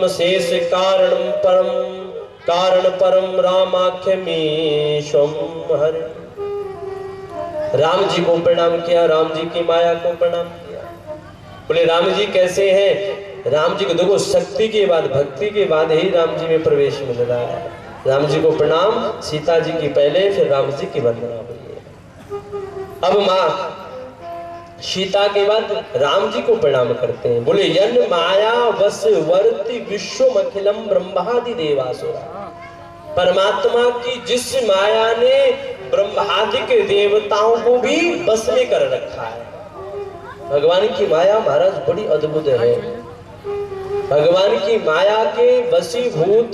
शेष कारण परम रामाख्यमीशम हरि। राम जी को प्रणाम किया, राम जी की माया को प्रणाम किया। बोले राम जी कैसे हैं? राम जी को देखो, शक्ति के बाद भक्ति के बाद ही राम जी में प्रवेश मिल रहा है। राम जी को प्रणाम, सीता जी की पहले, फिर राम जी की वंदना हुई है। अब माँ सीता के बाद राम जी को प्रणाम करते हैं। बोले यन माया वस वर्ति विश्व अखिलम ब्रह्मादि देवासुरा। परमात्मा की जिस माया ने ब्रह्मादि के देवताओं को भी बस में कर रखा है। भगवान की माया महाराज बड़ी अद्भुत है। भगवान की माया के वशीभूत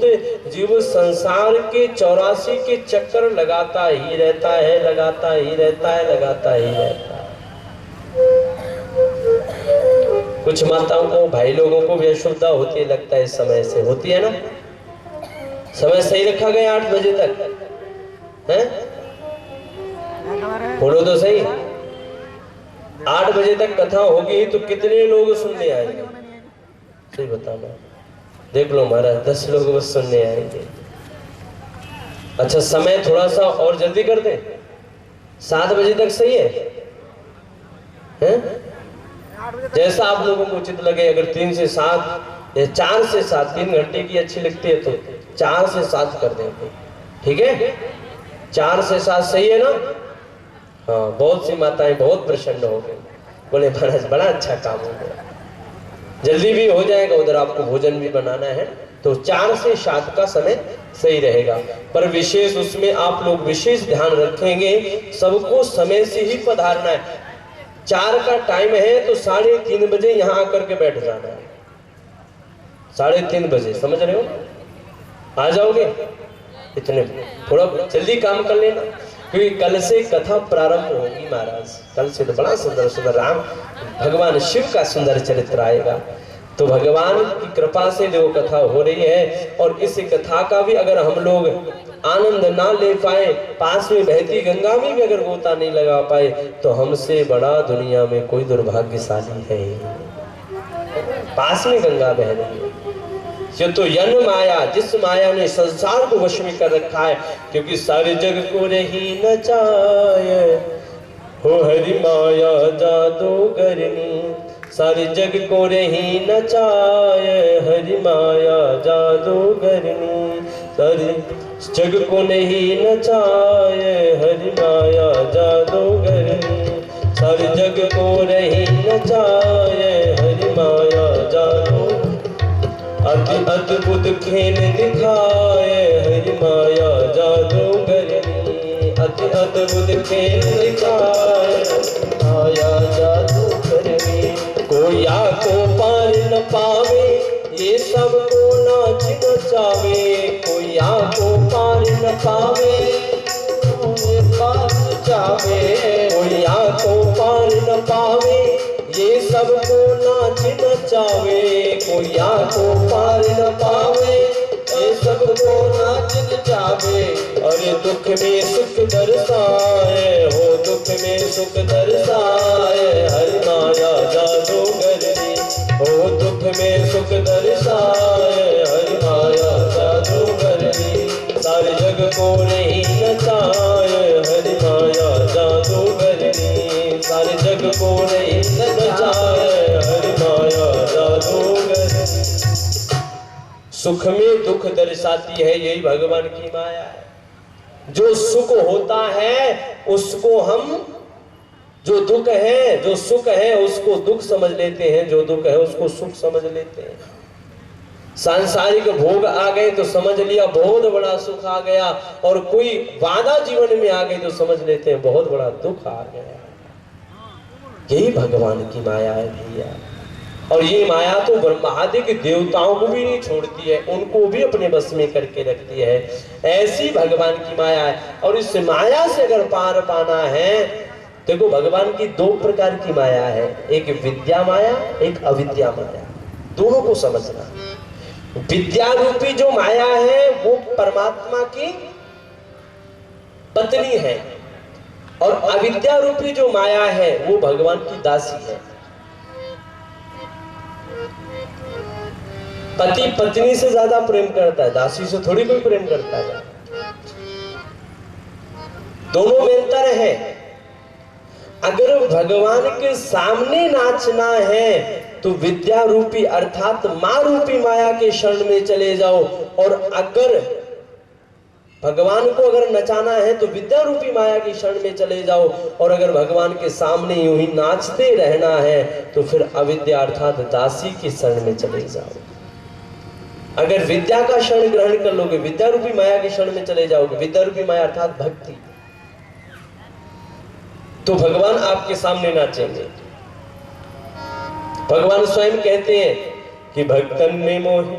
जीव संसार के 84 के चक्कर लगाता ही रहता है, लगाता ही रहता है, लगाता ही रहता है। कुछ माताओं को, भाई लोगों को भी असुविधा होती है, लगता है समय से होती है ना। समय सही रखा गया 8 बजे तक है, बोलो तो सही। 8 बजे तक कथा होगी तो कितने लोग सुनने आएंगे? सही बताना, देख लो महाराज, 10 लोग बस सुनने आएंगे। अच्छा समय थोड़ा सा और जल्दी कर दें, 7 बजे तक सही है? जैसा आप लोगों को उचित लगे। अगर 3 से 7 या 4 से 7, 3 घंटे की अच्छी लगती है तो 4 से 7 कर देंगे, ठीक है? 4 से 7 सही है ना? हाँ, बहुत सी माताएं बहुत प्रसन्न हो गई, बोले महाराज बड़ा अच्छा काम हो गया, जल्दी भी हो जाएगा, उधर आपको भोजन भी बनाना है, तो 4 से 7 का समय सही रहेगा। पर विशेष उसमें आप लोग विशेष ध्यान रखेंगे, सबको समय से ही पधारना है। 4 का टाइम है तो 3:30 बजे यहाँ आकर के बैठ जाना है। 3:30 बजे, समझ रहे हो? आ जाओगे? इतने थोड़ा जल्दी काम कर लेना, क्योंकि कल से कथा प्रारंभ होगी महाराज। कल से तो बड़ा सुंदर सुंदर राम भगवान शिव का सुंदर चरित्र आएगा। तो भगवान की कृपा से जो कथा हो रही है, और इस कथा का भी अगर हम लोग आनंद ना ले पाए, पास में बहती गंगा में भी अगर गोता नहीं लगा पाए, तो हमसे बड़ा दुनिया में कोई दुर्भाग्यशाली है ही नहीं। पास में गंगा बह रही है। ये तो यन माया, जिस माया ने संसार को वश में कर रखा है, क्योंकि सारे जग को रही नचाए, हो हरि माया जादूगरनी। सारे जग को रही नचाए, हरि माया जादूगरनी। सारे जग को नहीं नचाए, हरि माया जादूगरनी। सारे जग को रही नचाए, हरि माया जादू। अति अद्भुत खेल दिखाए, हरि माया जादूगरनी। अति अद्भुत खेल दिखाए, माया जादूगरनी। कोई आको पार न पावे, ये सब को नाच नचावे। कोई आको पार न पावे, ये पार नचावे। कोई आको पार न पावे, ये सब को नाच नचावे। कोई आको पार न पावे, ये सब को नाच नचावे। अरे दुख में सुख दर्शाए, हो दुख में सुख दर्शाए, हरि माया जादूगरनी। हो दुख में सुख दर्शाए, हरि माया जादूगरनी। सारे जग को नहीं नचाए, हरि माया जादूगरनी। सारे जग को नहीं नचाए, हरि माया जादूगरनी। सुख में दुख दर्शाती है, यही भगवान की माया है। जो सुख होता है उसको हम, जो दुख है, जो सुख है उसको दुख समझ लेते हैं, जो दुख है उसको सुख समझ लेते हैं। सांसारिक भोग आ गए तो समझ लिया बहुत बड़ा सुख आ गया, और कोई बाधा जीवन में आ गई तो समझ लेते हैं बहुत बड़ा दुख आ गया। यही भगवान की माया है भैया। और ये माया तो ब्रह्मादि के देवताओं को भी नहीं छोड़ती है, उनको भी अपने बस में करके रखती है। ऐसी भगवान की माया है। और इस माया से अगर पार पाना है, देखो भगवान की 2 प्रकार की माया है, एक विद्या माया, एक अविद्या माया। दोनों को समझना। विद्या रूपी जो माया है वो परमात्मा की पत्नी है, और अविद्या रूपी जो माया है वो भगवान की दासी है। पति पत्नी से ज्यादा प्रेम करता है, दासी से थोड़ी कोई प्रेम करता है। दोनों में अंतर है। अगर भगवान के सामने नाचना है तो विद्या रूपी अर्थात मां रूपी माया के शरण में चले जाओ, और अगर भगवान को अगर नचाना है तो विद्या रूपी माया की शरण में चले जाओ, और अगर भगवान के सामने यूं ही नाचते रहना है तो फिर अविद्या अर्थात दासी की शरण में चले जाओ। अगर विद्या का शरण ग्रहण कर लोगे, विद्या रूपी माया की शरण में चले जाओगे, विद्या रूपी माया अर्थात भक्ति, तो भगवान आपके सामने नाचेंगे। भगवान स्वयं कहते हैं कि भक्तन ने मोहि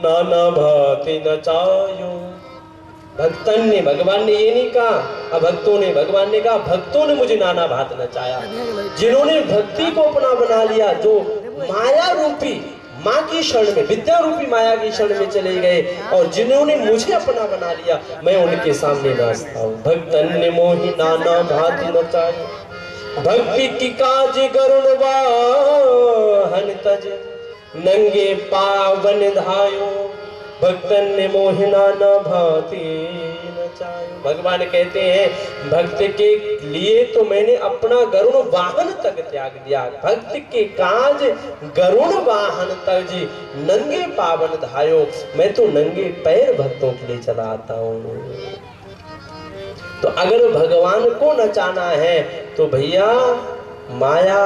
नाना भांति नचायो। भक्तन ने, भगवान ने ये नहीं कहा, अब भक्तों ने, भगवान ने कहा भक्तों ने मुझे नाना भांति नचाया। जिन्होंने भक्ति को अपना बना लिया, जो माया रूपी माँ की शरण में, विद्या रूपी माया की शरण में चले गए, और जिन्होंने मुझे अपना बना लिया, मैं उनके सामने नाचता हूँ। भक्तन ने मोहि नाना भांति नचायो, भक्ति की काज गरुण वाहन तज, नंगे पावन धायो। भक्तन ने मोहि नाना भांति नचायो। भगवान कहते हैं भक्त के लिए तो मैंने अपना गरुण वाहन तक त्याग दिया। भक्त के काज गरुण वाहन तक जी, नंगे पावन धायो। मैं तो नंगे पैर भक्तों के लिए चला आता हूँ। तो अगर भगवान को नचाना है तो भैया माया,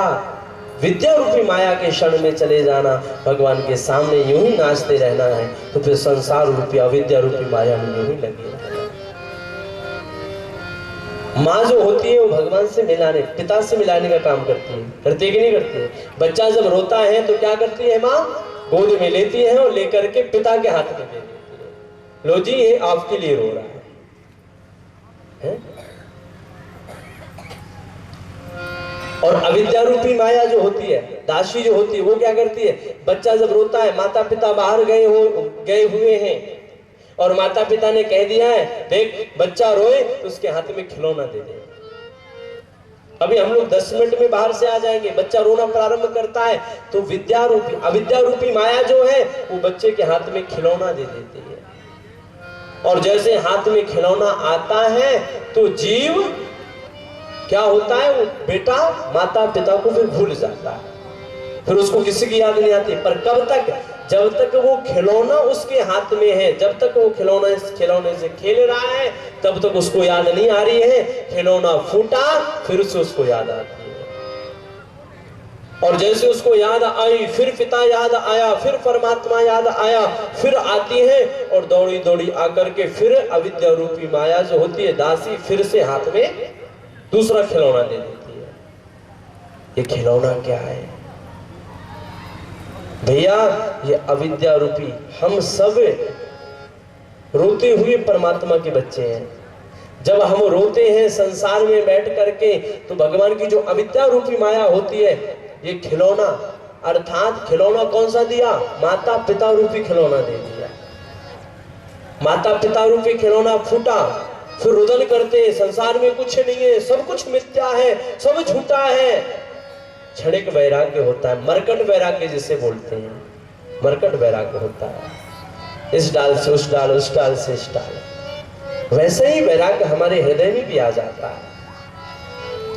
विद्या रूपी माया के शरण में चले जाना, भगवान के सामने यूं ही नाचते रहना है, तो फिर संसार रूपी अविद्या रूपी माया में यूं ही लगे रहना। माँ जो होती है वो भगवान से मिलाने, पिता से मिलाने का काम करती है, करती है कि नहीं करती है? बच्चा जब रोता है तो क्या करती है माँ? गोद में लेती है और लेकर के पिता के हाथ में दे देती है। लो जी ये आपके लिए रो रहा है। और अविद्या रूपी माया जो होती है, दासी जो होती है, वो क्या करती है? बच्चा जब रोता है, माता पिता बाहर गए हुए हैं और माता पिता ने कह दिया है देख बच्चा रोए तो उसके हाथ में खिलौना दे दे। अभी हम लोग 10 मिनट में बाहर से आ जाएंगे, बच्चा रोना प्रारंभ करता है तो विद्या रूपी अविद्या रूपी माया जो है वो बच्चे के हाथ में खिलौना दे देती है। और जैसे हाथ में खिलौना आता है तो जीव क्या होता है? वो बेटा माता पिता को फिर भूल जाता है, फिर उसको किसी की याद नहीं आती। पर कब तक? जब तक वो खिलौना उसके हाथ में है, जब तक वो खिलौने से खेल रहा है तब तक उसको याद नहीं आ रही है। खिलौना फूटा फिर से उसको याद आती है, और जैसे उसको याद आई फिर पिता याद आया, फिर परमात्मा याद आया, फिर आती है और दौड़ी दौड़ी आकर के फिर अविद्या रूपी माया जो होती है दासी फिर से हाथ में दूसरा खिलौना दे देती है। ये खिलौना क्या है भैया? ये अविद्या रूपी, हम सब रोते हुए परमात्मा के बच्चे हैं। जब हम रोते हैं संसार में बैठ करके तो भगवान की जो अविद्या रूपी माया होती है, ये खिलौना अर्थात खिलौना कौन सा दिया? माता पिता रूपी खिलौना दे दिया। माता पिता रूपी खिलौना फूटा, फिर रुदन करते संसार में कुछ नहीं है, सब कुछ मिथ्या है, सब झूठा है। क्षणिक वैराग्य होता है, मरकट वैराग्य जिसे बोलते हैं, मरकट वैराग्य होता है। इस डाल से उस डाल, उस डाल से इस डाल, वैसे ही वैराग्य हमारे हृदय में भी आ जाता है।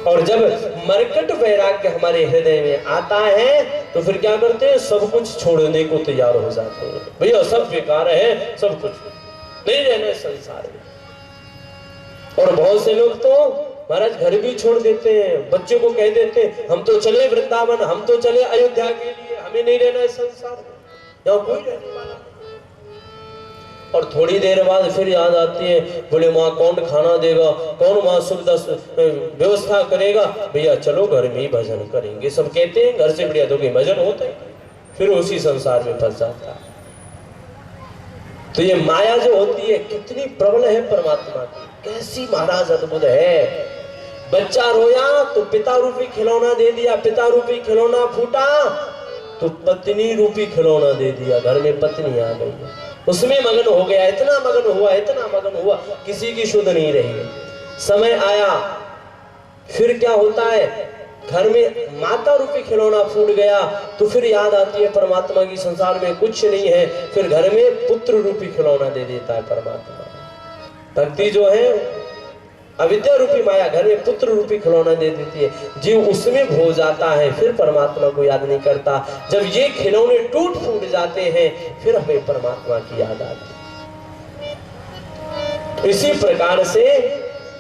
और जब मरकट वैराग्य हमारे हृदय में आता है तो फिर क्या करते हैं? सब कुछ छोड़ने को तैयार हो जाते हैं। भैया सब बेकार है, सब कुछ नहीं रहना संसार में। और बहुत से लोग तो महाराज घर भी छोड़ देते हैं, बच्चे को कह देते हैं हम तो चले वृंदावन, हम तो चले अयोध्या के लिए, हमें नहीं रहना इस संसार में, यहाँ कोई रहने वाला। और थोड़ी देर बाद फिर याद आती है, बोले माँ कौन खाना देगा, कौन वहां सुविधा व्यवस्था करेगा? भैया चलो घर में ही भजन करेंगे, सब कहते हैं घर से बढ़िया तो भजन होता है। फिर उसी संसार में फंस जाता है। तो ये माया जो होती है कितनी प्रबल है परमात्मा की, कैसी महाराज अद्भुत है। बच्चा रोया तो पिता रूपी खिलौना दे दिया, पिता रूपी खिलौना फूटा तो पत्नी रूपी खिलौना दे दिया। घर में पत्नी आ गई, उसमें मगन हो गया, इतना मगन हुआ, इतना मगन हुआ, किसी की शुद्ध नहीं रही। समय आया फिर क्या होता है? घर में माता रूपी खिलौना फूट गया तो फिर याद आती है परमात्मा की, संसार में कुछ नहीं है, फिर घर में पुत्र रूपी खिलौना दे देता है परमात्मा। भक्ति जो है अविद्या रूपी माया घर में पुत्र रूपी खिलौना दे देती है, जीव उसमें खो जाता है, फिर परमात्मा को याद नहीं करता। जब ये खिलौने टूट फूट जाते हैं फिर हमें परमात्मा की याद आती है। इसी प्रकार से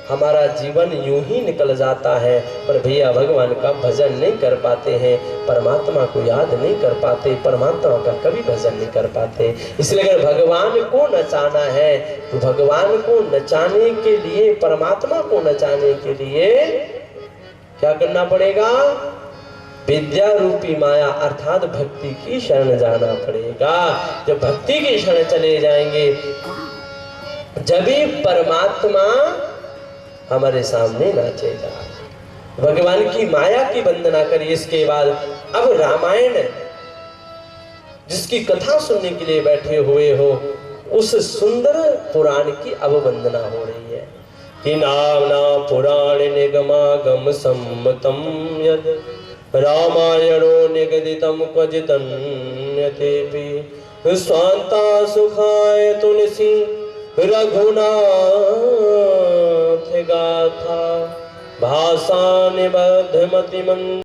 हमारा जीवन यूं ही निकल जाता है, पर भैया भगवान का भजन नहीं कर पाते हैं, परमात्मा को याद नहीं कर पाते, परमात्मा का कभी भजन नहीं कर पाते। इसलिए अगर भगवान को नचाना है तो भगवान को नचाने के लिए, परमात्मा को नचाने के लिए क्या करना पड़ेगा? विद्या रूपी माया अर्थात भक्ति की शरण जाना पड़ेगा। जब भक्ति की शरण चले जाएंगे जब ही परमात्मा हमारे सामने नाचेगा। भगवान की माया की वंदना करिए। इसके बाद अब रामायण जिसकी कथा सुनने के लिए बैठे हुए हो, उस सुंदर पुराण की अब वंदना हो रही है कि नामना पुराण निगमागम सम्मतम यद रामायणो निगदितम क्वचिदन्यतेपि स्वान्ता सुखाय तुलसी रघुनाथ गाथा भाषा निबद्ध मति